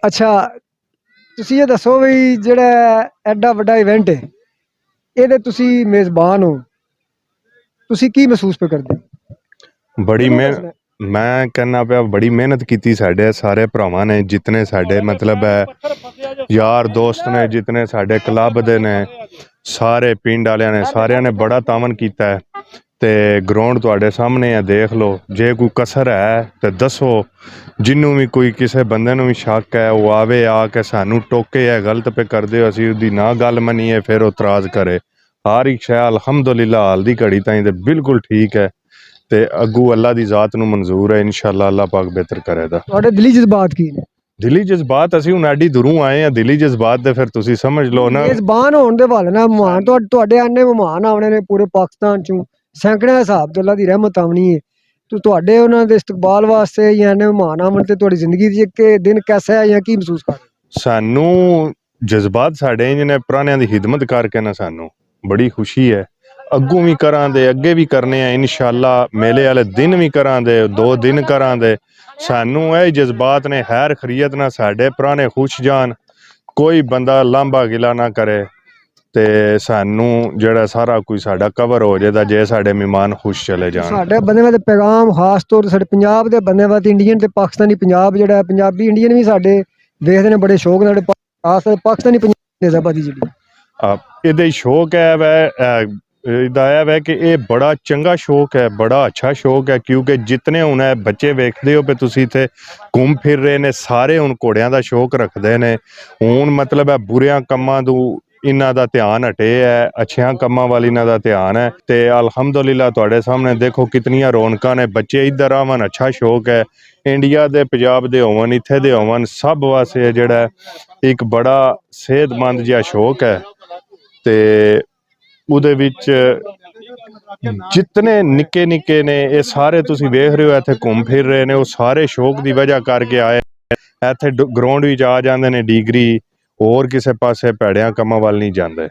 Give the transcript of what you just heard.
ਅੱਛਾ, ਤੁਸੀਂ ਇਹ ਦੱਸੋ ਵੀ ਜਿਹੜਾ ਐਡਾ ਵੱਡਾ ਇਵੈਂਟ ਹੈ, ਇਹਦੇ ਤੁਸੀਂ ਮੇਜ਼ਬਾਨ ਹੋ, ਤੁਸੀਂ ਕੀ ਮਹਿਸੂਸ ਕਰਦੇ? ਬੜੀ ਕਿਹਨੂੰ ਮਿਹਨਤ, ਦੱਸਣਾ? ਮੈਂ ਕਹਿੰਦਾ ਪਿਆ ਬੜੀ ਮਿਹਨਤ ਕੀਤੀ ਸਾਡੇ ਸਾਰੇ ਭਰਾਵਾਂ ਨੇ, ਜਿਤਨੇ ਸਾਡੇ ਮਤਲਬ ਹੈ ਯਾਰ ਦੋਸਤ ਨੇ, ਜਿਤਨੇ ਸਾਡੇ ਕਲੱਬ ਦੇ ਨੇ, ਸਾਰੇ ਪਿੰਡ ਵਾਲਿਆਂ ਨੇ, ਸਾਰਿਆਂ ਨੇ ਬੜਾ ਤਾਮਨ ਕੀਤਾ ਹੈ। ਤੇ ਗਰਾਊਂਡ ਤੁਹਾਡੇ ਸਾਹਮਣੇ ਹੈ, ਦੇਖ ਲਓ। ਜੇ ਕੋਈ ਕਸਰ ਹੈ ਤੇ ਦੱਸੋ। ਜਿਹਨੂੰ ਵੀ ਕੋਈ ਕਿਸੇ ਬੰਦੇ ਨੂੰ ਵੀ ਸ਼ੱਕ ਹੈ, ਉਹ ਆਵੇ, ਆ ਕੇ ਸਾਨੂੰ ਟੋਕੇ ਹੈ ਗਲਤ ਪੇ ਕਰਦੇ ਹੋ, ਅਸੀਂ ਉਹਦੀ ਨਾ ਗੱਲ ਮੰਨੀਏ ਫਿਰ ਉਹ ਇਤਰਾਜ਼ ਕਰੇ। ਹਰ ਇੱਕ ਸ਼ੈ ਅਲਹਮਦੁਲਿਲਾ ਹਾਲ ਦੀ ਘੜੀ ਤਾਈਂ ਤੇ ਬਿਲਕੁਲ ਠੀਕ ਹੈ। ਤੇ ਅੱਗੂ ਅੱਲਾ ਦੀ ਜ਼ਾਤ ਨੂੰ ਮਨਜ਼ੂਰ ਹੈ, ਇਨਸ਼ਾਅੱਲਾ ਅੱਲਾ ਪਾਕ ਬਿਹਤਰ ਕਰੇਗਾ। ਤੁਹਾਡੇ ਦਿਲੀ ਜਜ਼ਬਾਤ ਕੀ ਨੇ? ਦਿਲੀ ਜਜ਼ਬਾਤ, ਅਸੀਂ ਹੁਣ ਐਡੀ ਦੂਰੋਂ ਆਏ ਆ, ਦਿਲੀ ਜਜ਼ਬਾਤ ਦੇ ਫਿਰ ਤੁਸੀਂ ਸਮਝ ਲਓ ਨਾ। ਮੇਜ਼ਬਾਨ ਹੋਣ ਦੇ ਹਵਾਲੇ ਨਾਲ ਮਹਿਮਾਨ ਤੁਹਾਡੇ ਆਨੇ ਮਹਿਮਾਨ ਆਉਣੇ ਨੇ ਪੂਰੇ ਪਾਕਿਸਤਾਨ ਚੋਂ, ਸੈਂਕੜਿਆਂ ਹਿਸਾਬ ਤੇ ਅੱਲਾ ਦੀ ਰਹਿਮਤ ਆਉਣੀ ਹੈ। ਤੁਹਾਡੇ ਉਹਨਾਂ ਦੇ ਇਸਤਕਬਾਲ ਵਾਸਤੇ ਜਾਂ ਇੰਨੇ ਮਹਿਮਾਨ ਆਉਣ ਤੇ ਤੁਹਾਡੀ ਜ਼ਿੰਦਗੀ ਦੀ ਇੱਕ ਦਿਨ ਕੈਸਾ ਹੈ ਜਾਂ ਕੀ ਮਹਿਸੂਸ ਕਰ? ਸਾਨੂੰ ਜਜ਼ਬਾਤ ਸਾਡੇ ਇੰਜ ਨੇ, ਪੁਰਾਣਿਆਂ ਦੀ ਖਿਦਮਤ ਕਰਕੇ ਨਾ ਸਾਨੂੰ ਬੜੀ ਖੁਸ਼ੀ ਹੈ। ਅੱਗੋਂ ਵੀ ਕਰਾਂਦੇ, ਅੱਗੇ ਵੀ ਕਰਨੇ ਆ ਇਨਸ਼ਾਅੱਲਾ। ਮੇਲੇ ਵਾਲੇ ਦਿਨ ਵੀ ਕਰਾਂਦੇ, 2 ਦਿਨ ਕਰਾਂਦੇ। ਸਾਨੂੰ ਇਹ ਜਜ਼ਬਾਤ ਨੇ, ਖੈਰ ਖਰੀਅਤ ਨਾਲ ਸਾਡੇ ਪੁਰਾਣੇ ਖੁਸ਼ ਜਾਣ, ਕੋਈ ਬੰਦਾ ਲਾਂਭਾ ਗਿਲਾ ਨਾ ਕਰੇ ਤੇ ਸਾਨੂੰ ਜਿਹੜਾ ਸਾਰਾ ਕੁਝ ਸਾਡਾ ਕਵਰ ਹੋ ਜਾਏਦਾ, ਜੇ ਸਾਡੇ ਮਹਿਮਾਨ ਖੁਸ਼ ਚਲੇ ਜਾਣ। ਸਾਡੇ ਬੰਦੇ ਦਾ ਪੈਗਾਮ ਖਾਸ ਤੌਰ ਤੇ ਸਾਡੇ ਪੰਜਾਬ ਦੇ ਬੰਦੇ ਦਾ, ਇੰਡੀਅਨ ਤੇ ਪਾਕਿਸਤਾਨੀ ਪੰਜਾਬ ਜਿਹੜਾ ਹੈ, ਪੰਜਾਬੀ ਇੰਡੀਅਨ ਵੀ ਸਾਡੇ ਵੇਖਦੇ ਨੇ ਬੜੇ ਸ਼ੌਕ ਨਾਲ। ਖਾਸ ਪਾਕਿਸਤਾਨੀ ਪੰਜਾਬ ਨਜ਼ਾਬਾਦੀ ਜਿਹੜੀ ਇਹਦੇ ਸ਼ੌਕ ਹੈ ਵੈ, ਇਹਦਾ ਇਹ ਵੈ ਕਿ ਇਹ ਬੜਾ ਚੰਗਾ ਸ਼ੌਕ ਹੈ, ਬੜਾ ਅੱਛਾ ਸ਼ੌਕ ਹੈ। ਕਿਉਂਕਿ ਜਿਤਨੇ ਹੁਣ ਹੈ ਬੱਚੇ ਵੇਖਦੇ ਹੋ ਕਿ ਤੁਸੀਂ ਇੱਥੇ ਘੁੰਮ ਫਿਰ ਰਹੇ ਨੇ, ਸਾਰੇ ਹੁਣ ਘੋੜਿਆਂ ਦਾ ਸ਼ੌਕ ਰੱਖਦੇ ਨੇ। ਹੁਣ ਮਤਲਬ ਹੈ ਬੁਰਿਆਂ ਕੰਮਾਂ ਤੋਂ ਇਹਨਾਂ ਦਾ ਧਿਆਨ ਹਟੇ ਹੈ, ਅੱਛਿਆਂ ਕੰਮਾਂ ਵੱਲ ਇਹਨਾਂ ਦਾ ਧਿਆਨ ਹੈ। ਤੇ ਅਲਹਮਦੁਲਿਲਾ ਤੁਹਾਡੇ ਸਾਹਮਣੇ ਦੇਖੋ ਕਿਤਨੀਆਂ ਰੌਣਕਾਂ ਨੇ, ਬੱਚੇ ਇੱਧਰ ਆਵਣ, ਅੱਛਾ ਸ਼ੌਕ ਹੈ। ਇੰਡੀਆ ਦੇ, ਪੰਜਾਬ ਦੇ ਹੋਵਣ, ਇੱਥੇ ਦੇ ਹੋਵਣ, ਸਭ ਵਾਸਤੇ ਜਿਹੜਾ ਇੱਕ ਬੜਾ ਸਿਹਤਮੰਦ ਜਿਹਾ ਸ਼ੌਕ ਹੈ। ਤੇ ਉਹਦੇ ਵਿੱਚ ਜਿਤਨੇ ਨਿੱਕੇ ਨਿੱਕੇ ਨੇ, ਇਹ ਸਾਰੇ ਤੁਸੀਂ ਵੇਖ ਰਹੇ ਹੋ ਇੱਥੇ ਘੁੰਮ ਫਿਰ ਰਹੇ ਨੇ, ਉਹ ਸਾਰੇ ਸ਼ੌਕ ਦੀ ਵਜ੍ਹਾ ਕਰਕੇ ਆਏ। ਇੱਥੇ ਗਰਾਊਂਡ ਵਿੱਚ ਆ ਜਾਂਦੇ ਨੇ, ਡਿਗਰੀ ਹੋਰ ਕਿਸੇ ਪਾਸੇ ਭੈੜਿਆਂ ਕੰਮਾਂ ਵੱਲ ਨਹੀਂ ਜਾਂਦੇ।